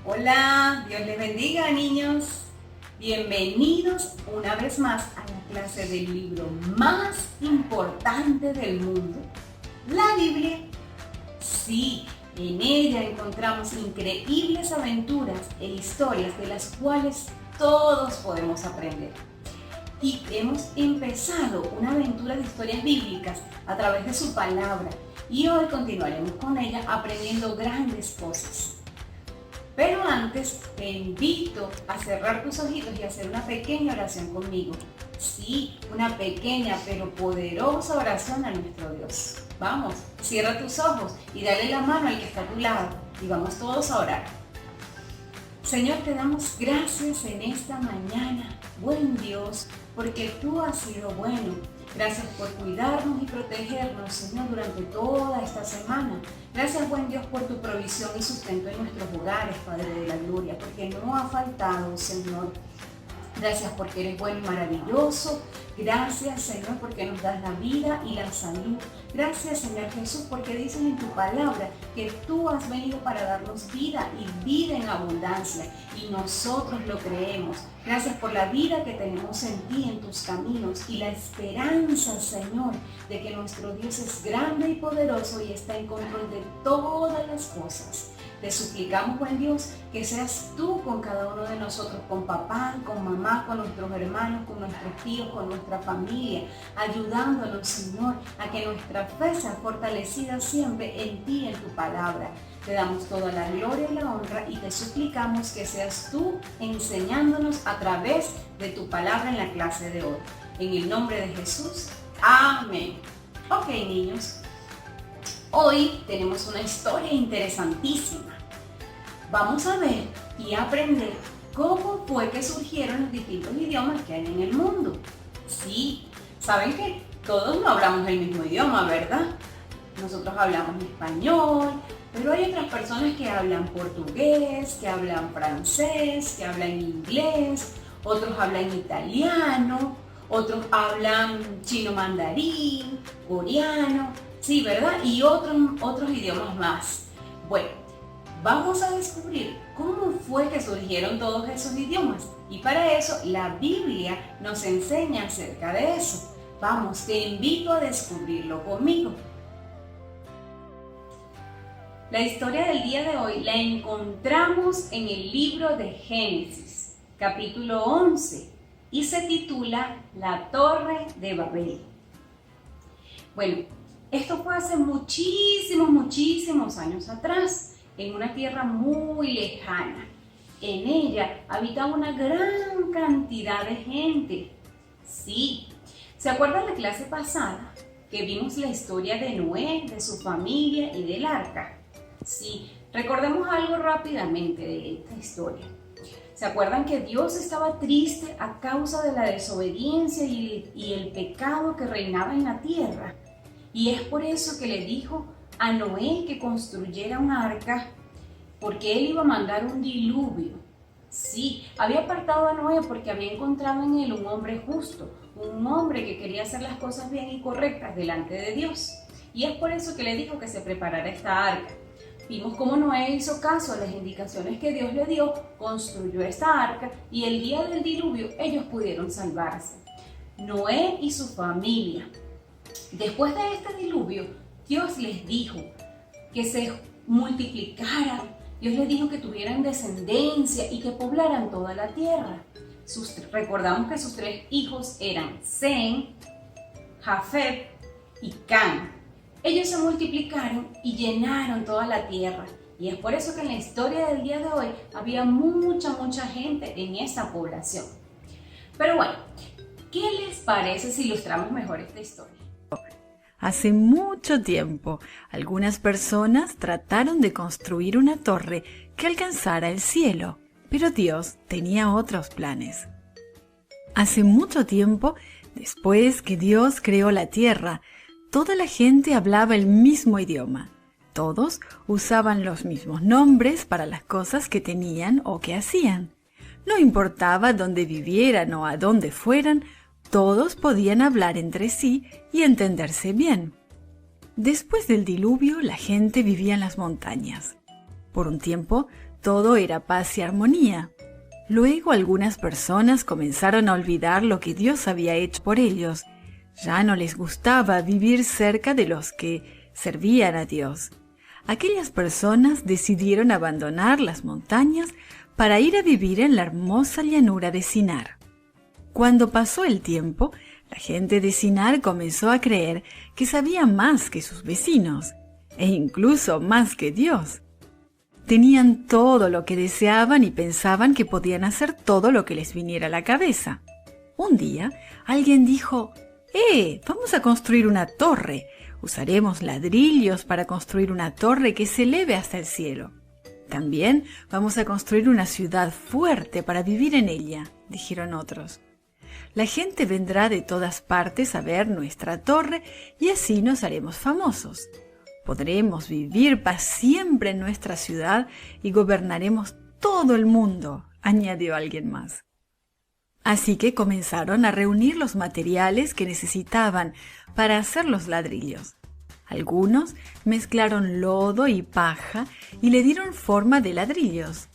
Hola, Dios les bendiga, niños. Bienvenidos una vez más a la clase del libro más importante del mundo, la Biblia. Sí, en ella encontramos increíbles aventuras e historias de las cuales todos podemos aprender. Y hemos empezado una aventura de historias bíblicas a través de su palabra y hoy continuaremos con ella aprendiendo grandes cosas. Pero antes te invito a cerrar tus ojitos y hacer una pequeña oración conmigo. Sí, una pequeña pero poderosa oración a nuestro Dios. Vamos, cierra tus ojos y dale la mano al que está a tu lado y vamos todos a orar. Señor, te damos gracias en esta mañana, buen Dios, porque tú has sido bueno. Gracias por cuidarnos y protegernos, Señor, durante toda esta semana. Gracias, buen Dios, por tu provisión y sustento en nuestros hogares, Padre de la Gloria, porque no ha faltado, Señor. Gracias porque eres bueno y maravilloso. Gracias, Señor, porque nos das la vida y la salud. Gracias, Señor Jesús, porque dices en tu palabra que tú has venido para darnos vida y vida en abundancia. Y nosotros lo creemos. Gracias por la vida que tenemos en ti, en tus caminos. Y la esperanza, Señor, de que nuestro Dios es grande y poderoso y está en control de todas las cosas. Te suplicamos, buen Dios, que seas tú con cada uno de nosotros, con papá, con mamá, con nuestros hermanos, con nuestros tíos, con nuestra familia, ayudándonos, Señor, a que nuestra fe sea fortalecida siempre en ti y en tu palabra. Te damos toda la gloria y la honra y te suplicamos que seas tú enseñándonos a través de tu palabra en la clase de hoy. En el nombre de Jesús, amén. Ok, niños. Hoy tenemos una historia interesantísima. Vamos a ver y aprender cómo fue que surgieron los distintos idiomas que hay en el mundo. Sí, saben que todos no hablamos el mismo idioma, ¿verdad? Nosotros hablamos español, pero hay otras personas que hablan portugués, que hablan francés, que hablan inglés, otros hablan italiano, otros hablan chino mandarín, coreano. Sí, ¿verdad? Y otros idiomas más. Bueno, vamos a descubrir cómo fue que surgieron todos esos idiomas. Y para eso la Biblia nos enseña acerca de eso. Vamos, te invito a descubrirlo conmigo. La historia del día de hoy la encontramos en el libro de Génesis, capítulo 11, y se titula La Torre de Babel. Bueno, esto fue hace muchísimos años atrás, en una tierra muy lejana. En ella habitaba una gran cantidad de gente. Sí, ¿se acuerdan la clase pasada que vimos la historia de Noé, de su familia y del arca? Sí, recordemos algo rápidamente de esta historia. ¿Se acuerdan que Dios estaba triste a causa de la desobediencia y el pecado que reinaba en la tierra? Y es por eso que le dijo a Noé que construyera un arca, porque él iba a mandar un diluvio. Sí, había apartado a Noé porque había encontrado en él un hombre justo, un hombre que quería hacer las cosas bien y correctas delante de Dios. Y es por eso que le dijo que se preparara esta arca. Vimos cómo Noé hizo caso a las indicaciones que Dios le dio, construyó esta arca y el día del diluvio ellos pudieron salvarse. Noé y su familia. Después de este diluvio, Dios les dijo que se multiplicaran. Dios les dijo que tuvieran descendencia y que poblaran toda la tierra. Recordamos que sus tres hijos eran Sem, Jafet y Can. Ellos se multiplicaron y llenaron toda la tierra. Y es por eso que en la historia del día de hoy había mucha gente en esa población. Pero bueno, ¿qué les parece si ilustramos mejor esta historia? Hace mucho tiempo, algunas personas trataron de construir una torre que alcanzara el cielo, pero Dios tenía otros planes. Hace mucho tiempo, después que Dios creó la tierra, toda la gente hablaba el mismo idioma. Todos usaban los mismos nombres para las cosas que tenían o que hacían. No importaba dónde vivieran o a dónde fueran, todos podían hablar entre sí y entenderse bien. Después del diluvio, la gente vivía en las montañas. Por un tiempo, todo era paz y armonía. Luego algunas personas comenzaron a olvidar lo que Dios había hecho por ellos. Ya no les gustaba vivir cerca de los que servían a Dios. Aquellas personas decidieron abandonar las montañas para ir a vivir en la hermosa llanura de Sinar. Cuando pasó el tiempo, la gente de Sinar comenzó a creer que sabía más que sus vecinos, e incluso más que Dios. Tenían todo lo que deseaban y pensaban que podían hacer todo lo que les viniera a la cabeza. Un día, alguien dijo: vamos a construir una torre. Usaremos ladrillos para construir una torre que se eleve hasta el cielo. También vamos a construir una ciudad fuerte para vivir en ella, dijeron otros. La gente vendrá de todas partes a ver nuestra torre y así nos haremos famosos. Podremos vivir para siempre en nuestra ciudad y gobernaremos todo el mundo, añadió alguien más. Así que comenzaron a reunir los materiales que necesitaban para hacer los ladrillos. Algunos mezclaron lodo y paja y le dieron forma de ladrillos.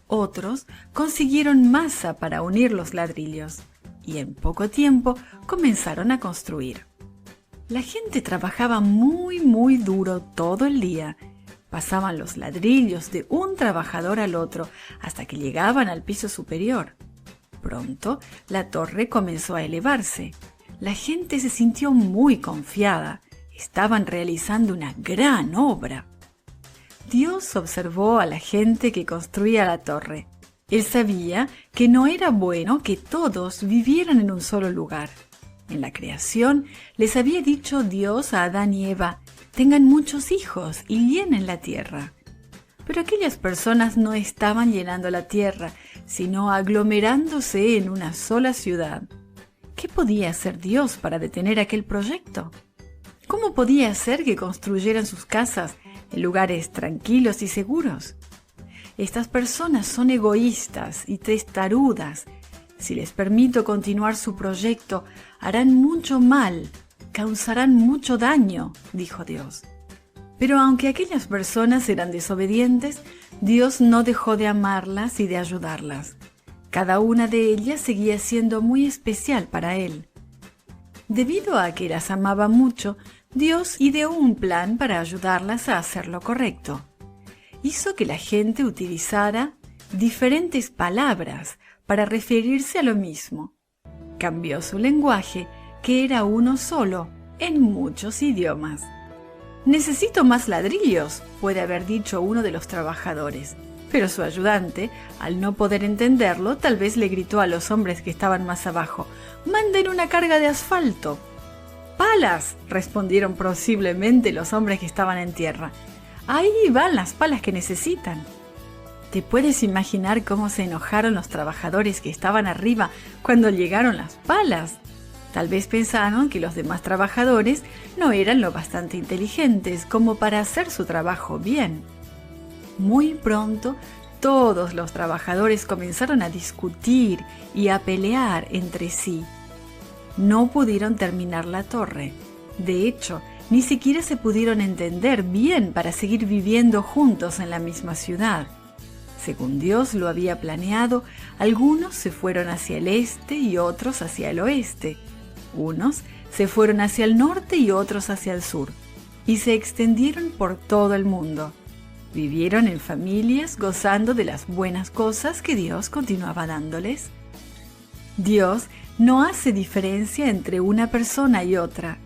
Otros consiguieron masa para unir los ladrillos y en poco tiempo comenzaron a construir. La gente trabajaba muy duro todo el día. Pasaban los ladrillos de un trabajador al otro hasta que llegaban al piso superior. Pronto, la torre comenzó a elevarse. La gente se sintió muy confiada. Estaban realizando una gran obra. Dios observó a la gente que construía la torre. Él sabía que no era bueno que todos vivieran en un solo lugar. En la creación les había dicho Dios a Adán y Eva: tengan muchos hijos y llenen la tierra. Pero aquellas personas no estaban llenando la tierra, sino aglomerándose en una sola ciudad. ¿Qué podía hacer Dios para detener aquel proyecto? ¿Cómo podía hacer que construyeran sus casas en lugares tranquilos y seguros? Estas personas son egoístas y testarudas. Si les permito continuar su proyecto, harán mucho mal, causarán mucho daño, dijo Dios. Pero aunque aquellas personas eran desobedientes, Dios no dejó de amarlas y de ayudarlas. Cada una de ellas seguía siendo muy especial para Él. Debido a que las amaba mucho, Dios ideó un plan para ayudarlas a hacer lo correcto. Hizo que la gente utilizara diferentes palabras para referirse a lo mismo. Cambió su lenguaje, que era uno solo, en muchos idiomas. «Necesito más ladrillos», puede haber dicho uno de los trabajadores. Pero su ayudante, al no poder entenderlo, tal vez le gritó a los hombres que estaban más abajo: «¡Manden una carga de asfalto!». «¡Palas!», respondieron posiblemente los hombres que estaban en tierra. «Ahí van las palas que necesitan». ¿Te puedes imaginar cómo se enojaron los trabajadores que estaban arriba cuando llegaron las palas? Tal vez pensaron que los demás trabajadores no eran lo bastante inteligentes como para hacer su trabajo bien. Muy pronto, todos los trabajadores comenzaron a discutir y a pelear entre sí. No pudieron terminar la torre. De hecho, ni siquiera se pudieron entender bien para seguir viviendo juntos en la misma ciudad. Según Dios lo había planeado, algunos se fueron hacia el este y otros hacia el oeste. Unos se fueron hacia el norte y otros hacia el sur, y se extendieron por todo el mundo. Vivieron en familias gozando de las buenas cosas que Dios continuaba dándoles. Dios no hace diferencia entre una persona y otra.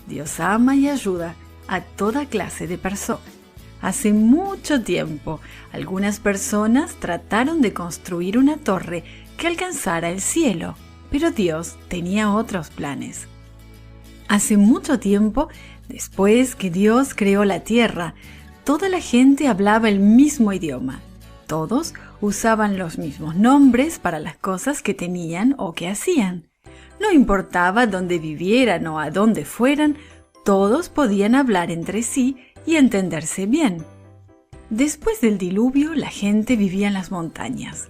Dios ama y ayuda a toda clase de personas. Hace mucho tiempo, algunas personas trataron de construir una torre que alcanzara el cielo, pero Dios tenía otros planes. Hace mucho tiempo, después que Dios creó la tierra, toda la gente hablaba el mismo idioma. Todos usaban los mismos nombres para las cosas que tenían o que hacían. No importaba dónde vivieran o a dónde fueran, todos podían hablar entre sí y entenderse bien. Después del diluvio, la gente vivía en las montañas.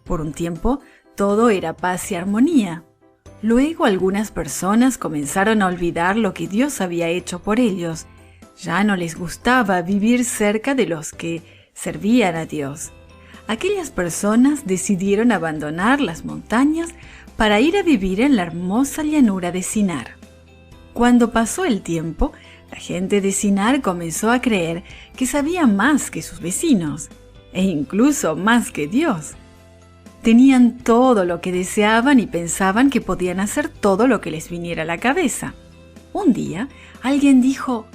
Por un tiempo, todo era paz y armonía. Luego algunas personas comenzaron a olvidar lo que Dios había hecho por ellos. Ya no les gustaba vivir cerca de los que servían a Dios. Aquellas personas decidieron abandonar las montañas para ir a vivir en la hermosa llanura de Sinar. Cuando pasó el tiempo, la gente de Sinar comenzó a creer que sabía más que sus vecinos, e incluso más que Dios. Tenían todo lo que deseaban y pensaban que podían hacer todo lo que les viniera a la cabeza. Un día, alguien dijo: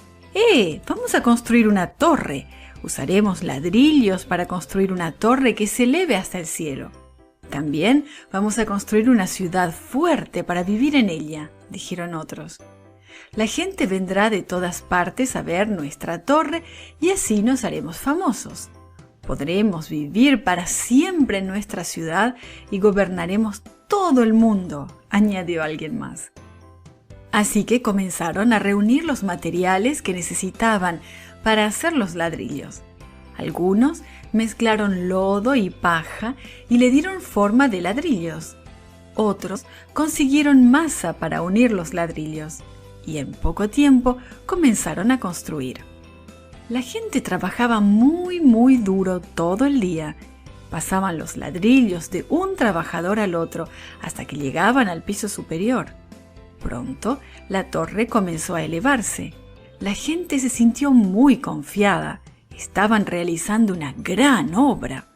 vamos a construir una torre. Usaremos ladrillos para construir una torre que se eleve hasta el cielo. También vamos a construir una ciudad fuerte para vivir en ella, dijeron otros. La gente vendrá de todas partes a ver nuestra torre y así nos haremos famosos. Podremos vivir para siempre en nuestra ciudad y gobernaremos todo el mundo, añadió alguien más. Así que comenzaron a reunir los materiales que necesitaban para hacer los ladrillos. Algunos mezclaron lodo y paja y le dieron forma de ladrillos. Otros consiguieron masa para unir los ladrillos y en poco tiempo comenzaron a construir. La gente trabajaba muy duro todo el día. Pasaban los ladrillos de un trabajador al otro hasta que llegaban al piso superior. Pronto, la torre comenzó a elevarse. La gente se sintió muy confiada. Estaban realizando una gran obra.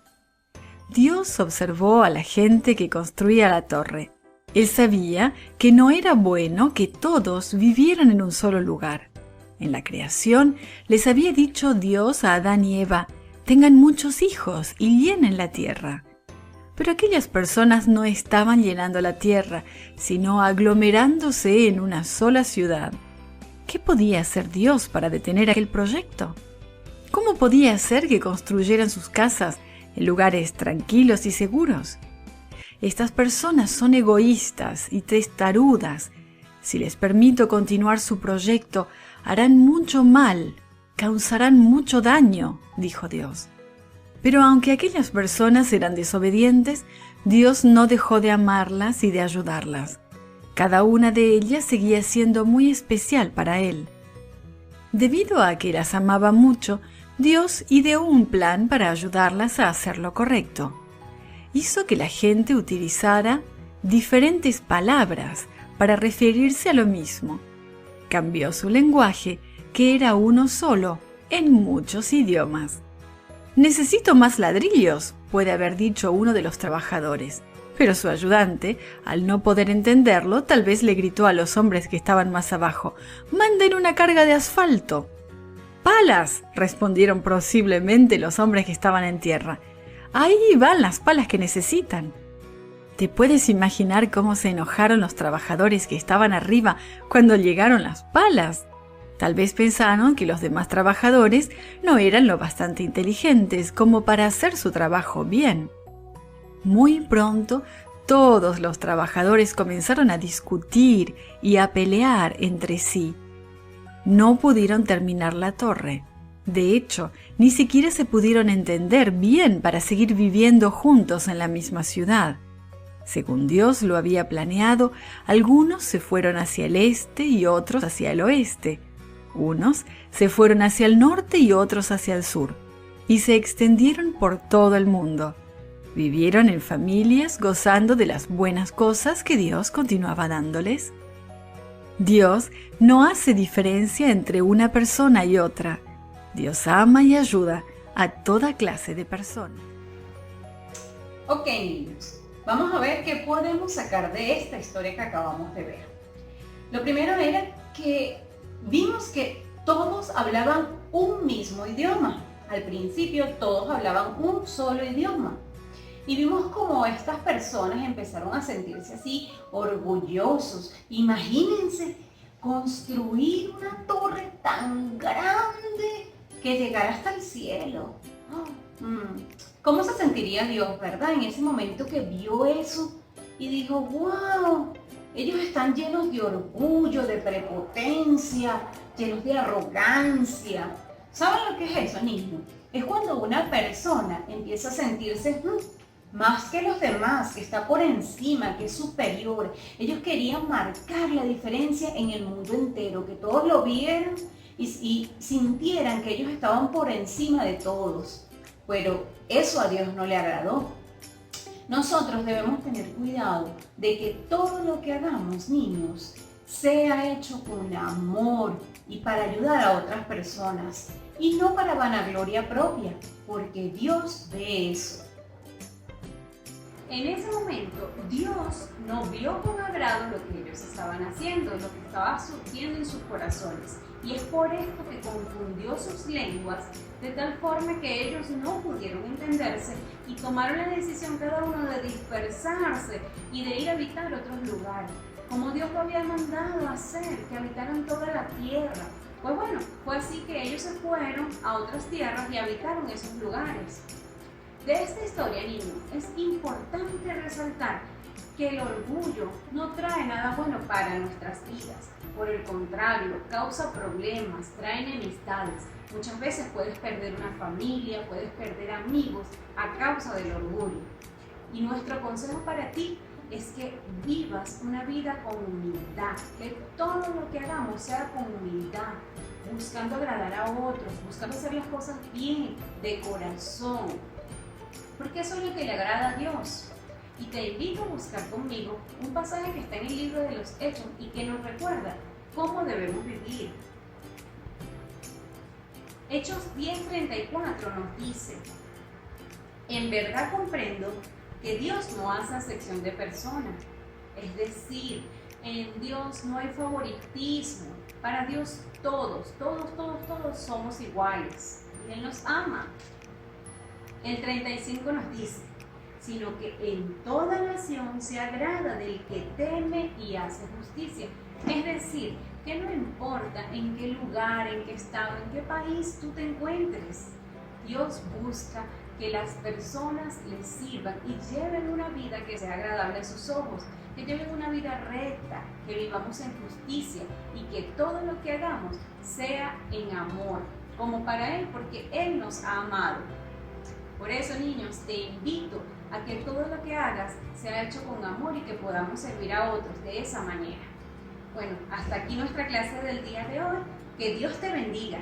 Dios observó a la gente que construía la torre. Él sabía que no era bueno que todos vivieran en un solo lugar. En la creación les había dicho Dios a Adán y Eva: tengan muchos hijos y llenen la tierra. Pero aquellas personas no estaban llenando la tierra, sino aglomerándose en una sola ciudad. ¿Qué podía hacer Dios para detener aquel proyecto? ¿Cómo podía hacer que construyeran sus casas en lugares tranquilos y seguros? Estas personas son egoístas y testarudas. Si les permito continuar su proyecto, harán mucho mal, causarán mucho daño, dijo Dios. Pero aunque aquellas personas eran desobedientes, Dios no dejó de amarlas y de ayudarlas. Cada una de ellas seguía siendo muy especial para Él. Debido a que las amaba mucho, Dios ideó un plan para ayudarlas a hacer lo correcto. Hizo que la gente utilizara diferentes palabras para referirse a lo mismo. Cambió su lenguaje, que era uno solo, en muchos idiomas. «Necesito más ladrillos», puede haber dicho uno de los trabajadores, pero su ayudante, al no poder entenderlo, tal vez le gritó a los hombres que estaban más abajo: «¡Manden una carga de asfalto!». «¡Palas!», respondieron posiblemente los hombres que estaban en tierra. «Ahí van las palas que necesitan». ¿Te puedes imaginar cómo se enojaron los trabajadores que estaban arriba cuando llegaron las palas? Tal vez pensaron que los demás trabajadores no eran lo bastante inteligentes como para hacer su trabajo bien. Muy pronto, todos los trabajadores comenzaron a discutir y a pelear entre sí. No pudieron terminar la torre. De hecho, ni siquiera se pudieron entender bien para seguir viviendo juntos en la misma ciudad. Según Dios lo había planeado, algunos se fueron hacia el este y otros hacia el oeste. Unos se fueron hacia el norte y otros hacia el sur, y se extendieron por todo el mundo. Vivieron en familias gozando de las buenas cosas que Dios continuaba dándoles. Dios no hace diferencia entre una persona y otra. Dios ama y ayuda a toda clase de personas. Ok, niños, vamos a ver qué podemos sacar de esta historia que acabamos de ver. Lo primero era que vimos que todos hablaban un mismo idioma. Al principio todos hablaban un solo idioma. Y vimos cómo estas personas empezaron a sentirse así, orgullosos. Imagínense construir una torre tan grande que llegara hasta el cielo. ¿Cómo se sentiría Dios, verdad? En ese momento que vio eso y dijo: ¡wow! Ellos están llenos de orgullo, de prepotencia, llenos de arrogancia. ¿Saben lo que es eso, niños? Es cuando una persona empieza a sentirse más que los demás, que está por encima, que es superior. Ellos querían marcar la diferencia en el mundo entero, que todos lo vieran y sintieran que ellos estaban por encima de todos. pero eso a Dios no le agradó. Nosotros debemos tener cuidado de que todo lo que hagamos, niños, sea hecho con amor y para ayudar a otras personas y no para vanagloria propia, porque Dios ve eso. En ese momento, Dios no vio con agrado lo que ellos estaban haciendo, lo que estaba surgiendo en sus corazones. Y es por esto que confundió sus lenguas, de tal forma que ellos no pudieron entenderse y tomaron la decisión cada uno de dispersarse y de ir a habitar otros lugares, como Dios lo había mandado a hacer, que habitaran toda la tierra. Pues bueno, fue así que ellos se fueron a otras tierras y habitaron esos lugares. De esta historia, niños, es importante resaltar que el orgullo no trae nada bueno para nuestras vidas. Por el contrario, causa problemas, trae enemistades. Muchas veces puedes perder una familia, puedes perder amigos a causa del orgullo. Y nuestro consejo para ti es que vivas una vida con humildad, que todo lo que hagamos sea con humildad, buscando agradar a otros, buscando hacer las cosas bien, de corazón, porque eso es lo que le agrada a Dios. Y te invito a buscar conmigo un pasaje que está en el libro de los Hechos y que nos recuerda cómo debemos vivir. Hechos 10:34 nos dice: en verdad comprendo que Dios no hace acepción de personas, es decir, en Dios no hay favoritismo. Para Dios todos somos iguales y Él nos ama. El 35 nos dice: sino que en toda nación se agrada del que teme y hace justicia. Es decir, que no importa en qué lugar, en qué estado, en qué país tú te encuentres, Dios busca que las personas le sirvan y lleven una vida que sea agradable a sus ojos, que lleven una vida recta, que vivamos en justicia y que todo lo que hagamos sea en amor, como para Él, porque Él nos ha amado. Por eso, niños, te invito a que todo lo que hagas sea hecho con amor y que podamos servir a otros de esa manera. Bueno, hasta aquí nuestra clase del día de hoy. Que Dios te bendiga.